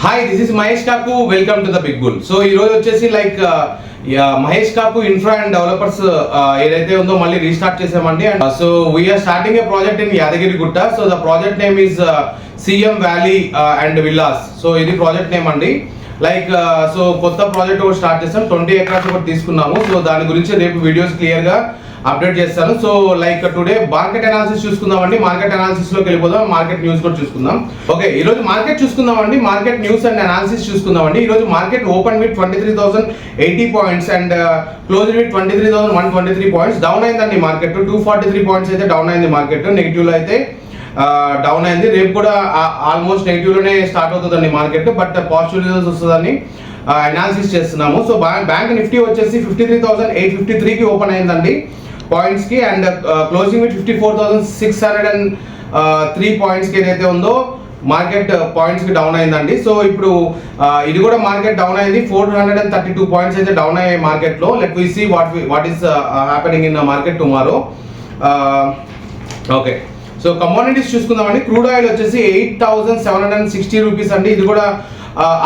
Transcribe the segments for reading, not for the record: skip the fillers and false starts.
Hi this is Mahesh Kaku welcome to the big bull. So ఈ రోజు వచ్చేసి మహేష్ కాకు ఇన్ఫ్రా అండ్ డెవలపర్స్ ఏదైతే ఉందో మళ్ళీ రీస్టార్ట్ చేసామండి. And so we're starting a project in Yadagiri Gutta. So the project name is CM valley and villas. So ఇది project name అండి. సో కొత్త ప్రాజెక్ట్ ఒకటి స్టార్ట్ చేస్తాం, 20 acres ఒకటి తీసుకున్నాము. సో దాని గురించి రేపు వీడియోస్ క్లియర్ గా అప్డేట్ చేస్తాను. సో టుడే మార్కెట్ అనాలిసిస్ చూసుకుందామండి. మార్కెట్ అనాలిసిస్ లోకి వెళ్ళిపోదాం, మార్కెట్ న్యూస్ కూడా చూసుకుందాం. ఓకే, ఈ రోజు మార్కెట్ చూసుకుందామండి. మార్కెట్ న్యూస్ అండ్ అనాలిసిస్ చూసుకుందామండి. ఈ రోజు market open with 23,080 points and close with 23,123 points. Down అయిందండి మార్కెట్. 243 పాయింట్స్ అయితే డౌన్ అయింది మార్కెట్. నెగిటివ్ లో అయితే డౌన్ అయింది. రేపు కూడా ఆల్మోస్ట్ నెగిటివ్ లోనే స్టార్ట్ అవుతుందండి మార్కెట్, బట్ పాజిటివ్ రిజల్ట్స్ వస్తుందని అనాలిసిస్ చేస్తున్నాము. సో బ్యాంక్ నిఫ్టీ వచ్చేసి 53,853కి ఓపెన్ అయిందండి పాయింట్స్ కి. అండ్ క్లోజింగ్ విత్ 54,603 పాయింట్స్ కి ఏదైతే ఉందో మార్కెట్ పాయింట్స్ కి డౌన్ అయిందండి. సో ఇప్పుడు ఇది కూడా మార్కెట్ డౌన్ అయింది. 432 పాయింట్స్ అయితే డౌన్ అయ్యాయి మార్కెట్ లో. Let we see what is happening in market tomorrow. Okay, so commodities చూసుకుందామండి. క్రూడ్ ఆయిల్ వచ్చేసి 8,760 రూపీస్ అండి. ఇది కూడా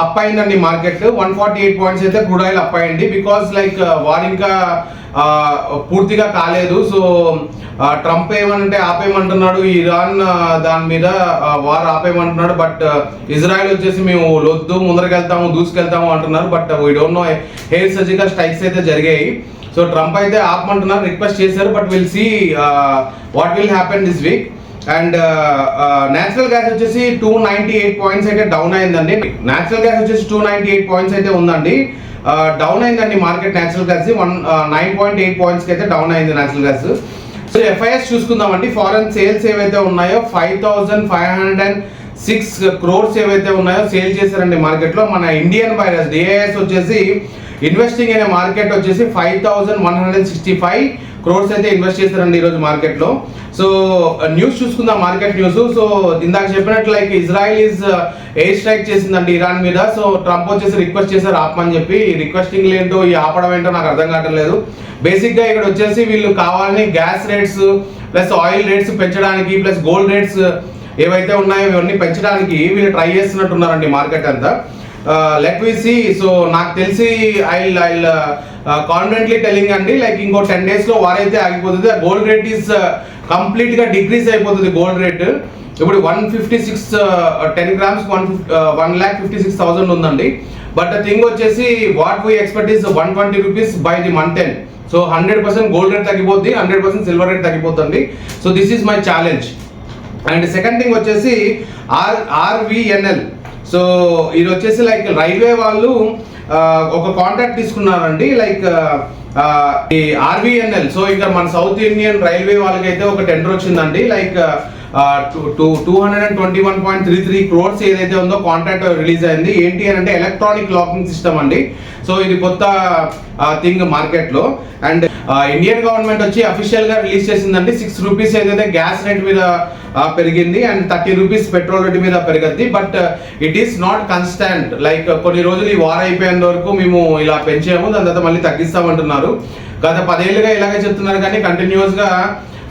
అప్ అయిందండి మార్కెట్. 148 పాయింట్స్ అయితే క్రూడ్ ఆయిల్ అప్ అయింది. బికాస్ వార్ ఇంకా పూర్తిగా కాలేదు. సో ట్రంప్ ఏమంటే ఆపేయమంటున్నాడు, ఇరాన్ దాని మీద వార్ ఆపేయమంటున్నాడు. బట్ ఇజ్రాయెల్ వచ్చేసి మేము లొద్దు ముందరకెళ్తాము దూసుకెళ్తాము అంటున్నారు. But we don't know air surgical strikes అయితే జరిగాయి. సో ట్రంప్ అయితే ఆపమంటున్నారు, రిక్వెస్ట్ చేశారు. But will see what will happen this week. And natural gas వచ్చేసి 298 పాయింట్స్ అయితే డౌన్ అయిందండి. నేచురల్ గ్యాస్ వచ్చేసి 298 పాయింట్స్ అయితే ఉందండి. డౌన్ అయిందండి మార్కెట్. నేచురల్ గ్యాస్ 9.8 పాయింట్స్ అయితే డౌన్ అయింది నేచురల్ గ్యాస్. సో ఎఫ్ఐఎస్ చూసుకుందామండి. ఫారెన్ సేల్స్ ఏవైతే ఉన్నాయో 5,506 crores ఏవైతే ఉన్నాయో సేల్ చేశారండి మార్కెట్ లో. మన ఇండియన్ బయర్స్ డిఐఎస్ వచ్చేసి ఇన్వెస్టింగ్ అనే మార్కెట్ వచ్చేసి 5,165 crores అయితే ఇన్వెస్ట్ చేశారండి ఈరోజు మార్కెట్ లో. సో న్యూస్ చూసుకుందాం, మార్కెట్ న్యూస్. సో ఇందాక చెప్పినట్లు ఇజ్రాయెల్ ఈజ్ ఎయిర్ స్ట్రైక్ చేసిందండి ఇరాన్ మీద. సో ట్రంప్ వచ్చేసి రిక్వెస్ట్ చేశారు ఆపమని చెప్పి. రిక్వెస్టింగ్ ఏంటో ఈ ఆపడం ఏంటో నాకు అర్థం కావట్లేదు. బేసిక్ గా ఇక్కడ వచ్చేసి వీళ్ళు కావాలని gas rates plus oil rates పెంచడానికి ప్లస్ గోల్డ్ రేట్స్ ఏవైతే ఉన్నాయో ఇవన్నీ పెంచడానికి వీళ్ళు ట్రై చేస్తున్నట్టున్నారండి మార్కెట్ అంతా. Let we see. సో నాకు తెలిసి ఐ కాన్ఫిడెంట్లీ టెలింగ్ అండి, ఇంకో 10 days లో వార్ అయితే ఆగిపోతుంది. గోల్డ్ రేట్ ఈస్ కంప్లీట్ గా డిక్రీజ్ అయిపోతుంది గోల్డ్ రేట్. ఇప్పుడు 156 10 grams 1,56,000 ఉందండి. బట్ థింగ్ వచ్చేసి what we expect is 120 rupees by the month end. So 100% gold rate తగ్గిపోద్ది, 100% సిల్వర్ రేట్ తగ్గిపోతుంది. So this is my challenge. And second thing వచ్చేసి RVNL. So ఇది వచ్చేసి రైల్వే వాళ్ళు ఒక కాంట్రాక్ట్ తీసుకున్నారండి ఈ ఆర్వీఎన్ఎల్. సో ఇంకా మన సౌత్ ఇండియన్ రైల్వే వాళ్ళకైతే ఒక టెండర్ వచ్చిందండి. 221.33 crores ఏదైతే ఉందో కాంట్రాక్ట్ రిలీజ్ అయింది. ఏంటి అని అంటే ఎలక్ట్రానిక్ లాకింగ్ సిస్టమ్ అండి. సో ఇది కొత్త థింగ్ మార్కెట్ లో. అండ్ ఇండియన్ గవర్నమెంట్ వచ్చి అఫీషియల్ గా రిలీజ్ చేసిందండి. 6 రూపీస్ ఏదైతే గ్యాస్ రేట్ మీద పెరిగింది అండ్ 30 రూపీస్ పెట్రోల్ రేట్ మీద పెరిగింది. But it is not constant. కొన్ని రోజులు ఈ వార్ అయిపోయేంత వరకు మేము ఇలా పెంచాము, దాని తర్వాత మళ్ళీ తగ్గిస్తామంటున్నారు. గత 10 ఏళ్ళుగా ఇలాగే చెప్తున్నారు, కానీ కంటిన్యూస్ గా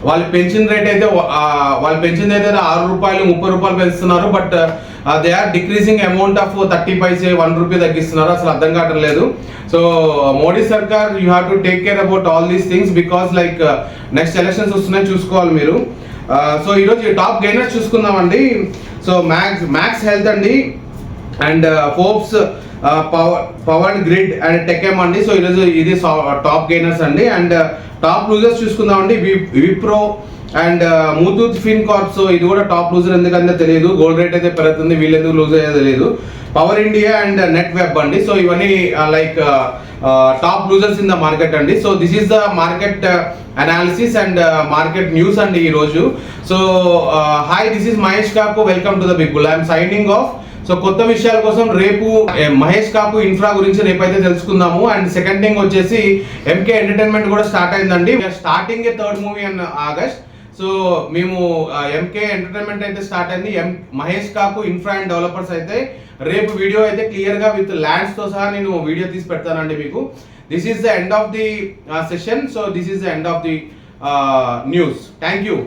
వాళ్ళు పెంచిన రేట్ అయితే 6 రూపాయలు 30 రూపాయలు పెంచుతున్నారు. But they are decreasing amount of 30 paise 1 rupee తగ్గిస్తున్నారు. అసలు అర్థం కావట్లేదు. సో మోడీ సర్కార్ you have to take care about all these things because next elections వస్తున్నాయి, చూసుకోవాలి మీరు. సో ఈరోజు టాప్ గెయినర్స్ చూసుకుందామండి. సో మ్యాక్స్ హెల్త్ అండి and Forbes Power Grid and TechM అండి. సో ఈరోజు ఇది టాప్ గెయినర్స్ అండి. అండ్ టాప్ లూజర్స్ చూసుకుందామండి. Wipro and Muthoot Fin Corp. So ఇది కూడా టాప్ లూజర్, ఎందుకంటే తెలియదు గోల్డ్ రేట్ అయితే పెరుగుతుంది, వీళ్ళు ఎందుకు లూజ్ అయ్యో తెలియదు. Power India and net web అండి. సో ఇవన్నీ top losers in the market అండి. So this is the market analysis and market news అండి ఈ రోజు. So hi this is Mahesh Kaku, welcome to the big bull. I'm signing off. So కొత్త విషయాల కోసం రేపు మహేష్ కాకు ఇన్ఫ్రా గురించి రేపైతే తెలుసుకుందాము. అండ్ సెకండ్ థింగ్ వచ్చేసి ఎంకే ఎంటర్టైన్మెంట్ కూడా స్టార్ట్ అయిందండి. Starting A third movie in August. So మేము ఎంకే ఎంటర్టైన్మెంట్ అయితే స్టార్ట్ అయింది. మహేష్ కాకు ఇన్ఫ్రా అండ్ డెవలపర్స్ అయితే రేపు వీడియో అయితే క్లియర్ గా విత్ ల్యాండ్స్ తో సహా నేను వీడియో తీసి పెడతానండి మీకు. This is the end of the session. So this is the end of the news. Thank you.